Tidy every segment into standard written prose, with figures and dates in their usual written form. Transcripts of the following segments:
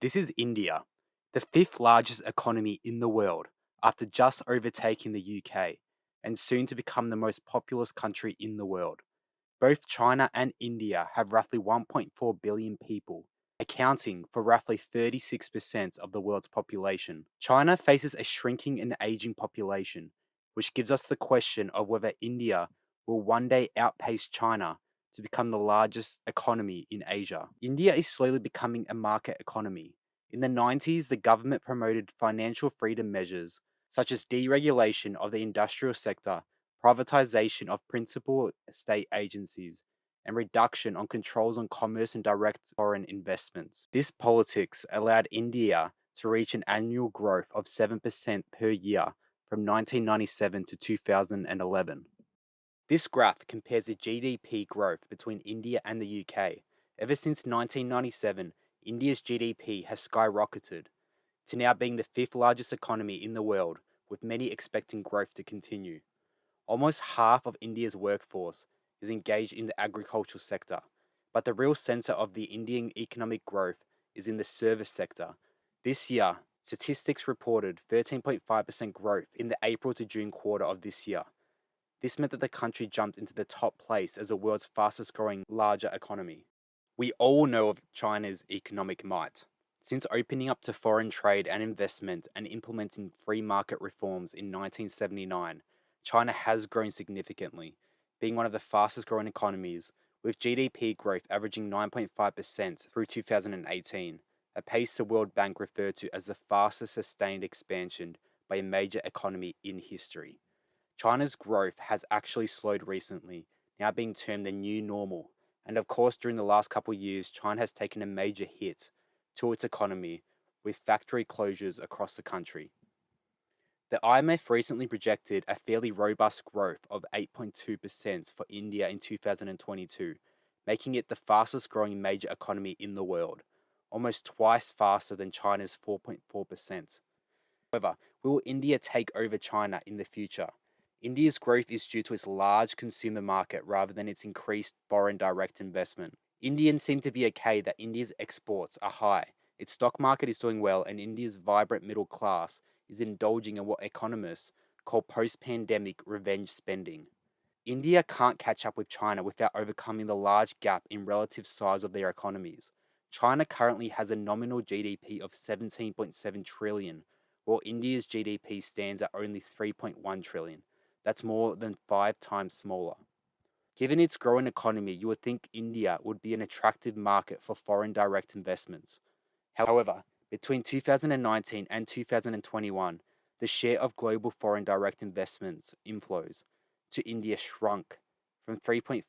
This is India, the fifth largest economy in the world after just overtaking the UK and soon to become the most populous country in the world. Both China and India have roughly 1.4 billion people, accounting for roughly 36% of the world's population. China faces a shrinking and aging population, which gives us the question of whether India will one day outpace China to become the largest economy in Asia. India is slowly becoming a market economy. In the 90s, the government promoted financial freedom measures such as deregulation of the industrial sector, privatization of principal state agencies, and reduction on controls on commerce and direct foreign investments. This politics allowed India to reach an annual growth of 7% per year from 1997 to 2011. This graph compares the GDP growth between India and the UK. Ever since 1997, India's GDP has skyrocketed to now being the fifth largest economy in the world, with many expecting growth to continue. Almost half of India's workforce is engaged in the agricultural sector, but the real center of the Indian economic growth is in the service sector. This year, statistics reported 13.5% growth in the April to June quarter of this year. This meant that the country jumped into the top place as the world's fastest growing larger economy. We all know of China's economic might. Since opening up to foreign trade and investment and implementing free market reforms in 1979, China has grown significantly, being one of the fastest growing economies, with GDP growth averaging 9.5% through 2018, a pace the World Bank referred to as the fastest sustained expansion by a major economy in history. China's growth has actually slowed recently, now being termed the new normal, and of course during the last couple of years, China has taken a major hit to its economy with factory closures across the country. The IMF recently projected a fairly robust growth of 8.2% for India in 2022, making it the fastest growing major economy in the world, almost twice faster than China's 4.4%. However, will India take over China in the future? India's growth is due to its large consumer market rather than its increased foreign direct investment. Indians seem to be okay that India's exports are high, its stock market is doing well, and India's vibrant middle class is indulging in what economists call post-pandemic revenge spending. India can't catch up with China without overcoming the large gap in relative size of their economies. China currently has a nominal GDP of 17.7 trillion, while India's GDP stands at only 3.1 trillion. That's more than 5 times smaller. Given its growing economy, you would think India would be an attractive market for foreign direct investments. However, between 2019 and 2021, the share of global foreign direct investments inflows to India shrunk from 3.4%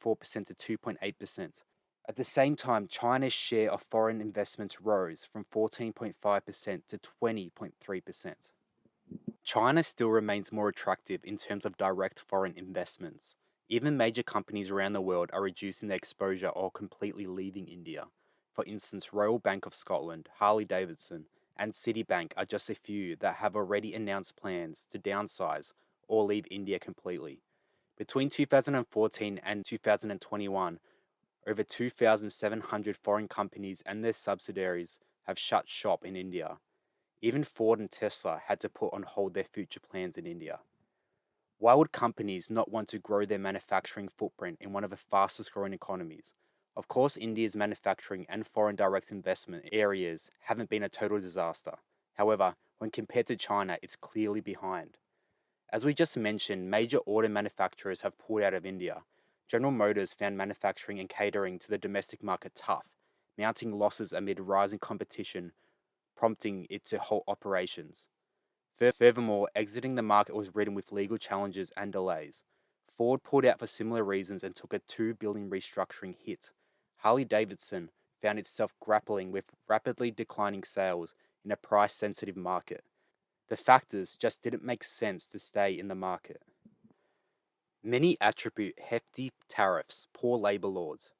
to 2.8%. At the same time, China's share of foreign investments rose from 14.5% to 20.3%. China still remains more attractive in terms of direct foreign investments. Even major companies around the world are reducing their exposure or completely leaving India. For instance, Royal Bank of Scotland, Harley-Davidson, and Citibank are just a few that have already announced plans to downsize or leave India completely. Between 2014 and 2021, over 2,700 foreign companies and their subsidiaries have shut shop in India. Even Ford and Tesla had to put on hold their future plans in India. Why would companies not want to grow their manufacturing footprint in one of the fastest growing economies? Of course, India's manufacturing and foreign direct investment areas haven't been a total disaster. However, when compared to China, it's clearly behind. As we just mentioned, major auto manufacturers have pulled out of India. General Motors found manufacturing and catering to the domestic market tough, mounting losses amid rising competition, prompting it to halt operations. Furthermore, exiting the market was ridden with legal challenges and delays. Ford pulled out for similar reasons and took a $2 billion restructuring hit. Harley-Davidson found itself grappling with rapidly declining sales in a price-sensitive market. The factors just didn't make sense to stay in the market. Many attribute hefty tariffs, poor labor laws,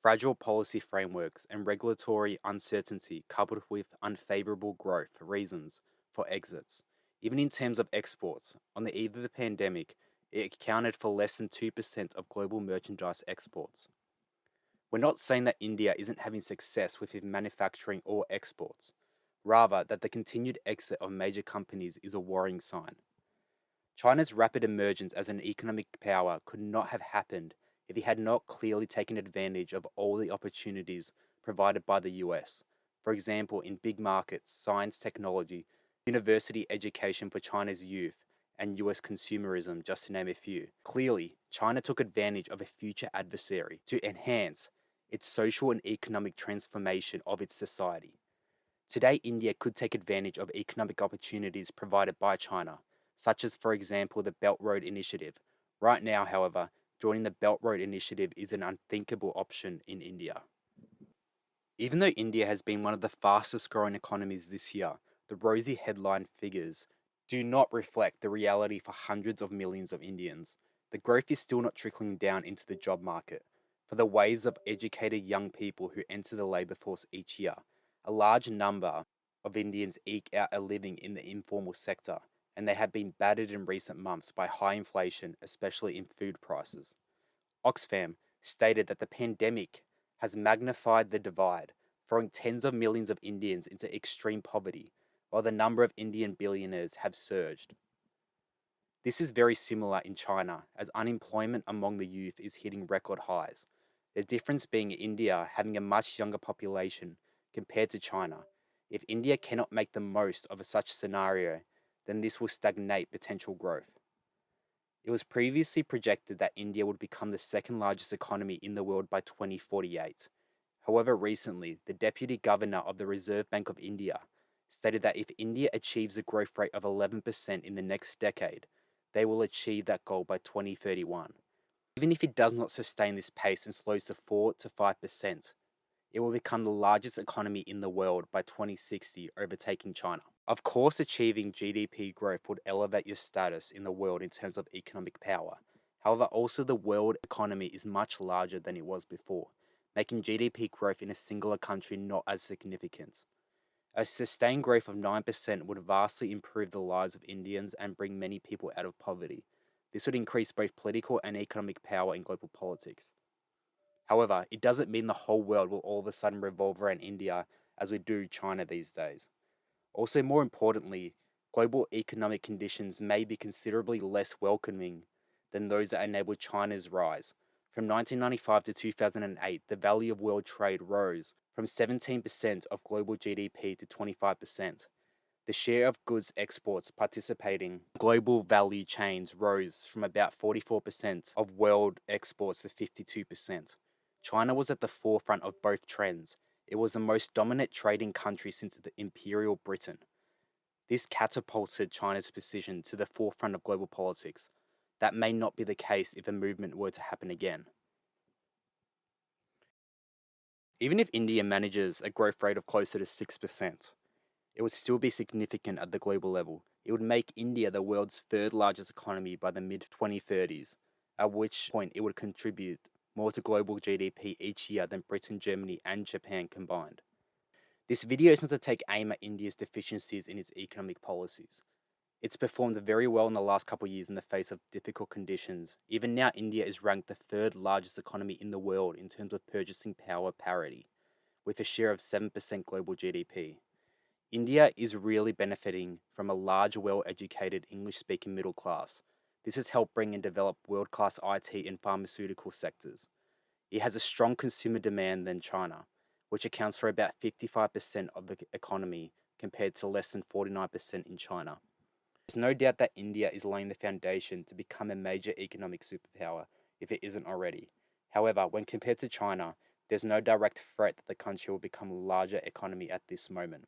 fragile policy frameworks, and regulatory uncertainty coupled with unfavorable growth reasons for exits. Even in terms of exports, on the eve of the pandemic, it accounted for less than 2% of global merchandise exports. We're not saying that India isn't having success with its manufacturing or exports. rather that the continued exit of major companies is a worrying sign. China's rapid emergence as an economic power could not have happened if it had not clearly taken advantage of all the opportunities provided by the US. For example, in big markets, science, technology, university education for China's youth, and US consumerism, just to name a few. Clearly, China took advantage of a future adversary to enhance its social and economic transformation of its society. Today, India could take advantage of economic opportunities provided by China, such as, for example, the Belt Road Initiative. Right now, however, joining the Belt Road Initiative is an unthinkable option in India. Even though India has been one of the fastest growing economies this year, the rosy headline figures do not reflect the reality for hundreds of millions of Indians. The growth is still not trickling down into the job market. For the waves of educated young people who enter the labour force each year, a large number of Indians eke out a living in the informal sector, and they have been battered in recent months by high inflation, especially in food prices. Oxfam stated that the pandemic has magnified the divide, throwing tens of millions of Indians into extreme poverty, while the number of Indian billionaires have surged. This is very similar in China, as unemployment among the youth is hitting record highs. The difference being India having a much younger population compared to China. If India cannot make the most of such scenario, then this will stagnate potential growth. It was previously projected that India would become the second largest economy in the world by 2048. However, recently, the Deputy Governor of the Reserve Bank of India stated that if India achieves a growth rate of 11% in the next decade, they will achieve that goal by 2031. Even if it does not sustain this pace and slows to 4 to 5%, it will become the largest economy in the world by 2060, overtaking China. Of course, achieving GDP growth would elevate your status in the world in terms of economic power. However, also the world economy is much larger than it was before, making GDP growth in a singular country not as significant. A sustained growth of 9% would vastly improve the lives of Indians and bring many people out of poverty. This would increase both political and economic power in global politics. However, it doesn't mean the whole world will all of a sudden revolve around India as we do China these days. Also, more importantly, global economic conditions may be considerably less welcoming than those that enabled China's rise. From 1995 to 2008, the value of world trade rose from 17% of global GDP to 25%. The share of goods exports participating in global value chains rose from about 44% of world exports to 52%. China was at the forefront of both trends. It was the most dominant trading country since the Imperial Britain. This catapulted China's position to the forefront of global politics. That may not be the case if a movement were to happen again. Even if India manages a growth rate of closer to 6%, it would still be significant at the global level. It would make India the world's third largest economy by the mid 2030s, at which point it would contribute more to global GDP each year than Britain, Germany, and Japan combined. This video is not to take aim at India's deficiencies in its economic policies. It's performed very well in the last couple of years in the face of difficult conditions. Even now, India is ranked the third largest economy in the world in terms of purchasing power parity, with a share of 7% global GDP. India is really benefiting from a large, well-educated English-speaking middle class. This has helped bring and develop world-class IT and pharmaceutical sectors. It has a strong consumer demand than China, which accounts for about 55% of the economy compared to less than 49% in China. There's no doubt that India is laying the foundation to become a major economic superpower if it isn't already. However, when compared to China, there's no direct threat that the country will become a larger economy at this moment.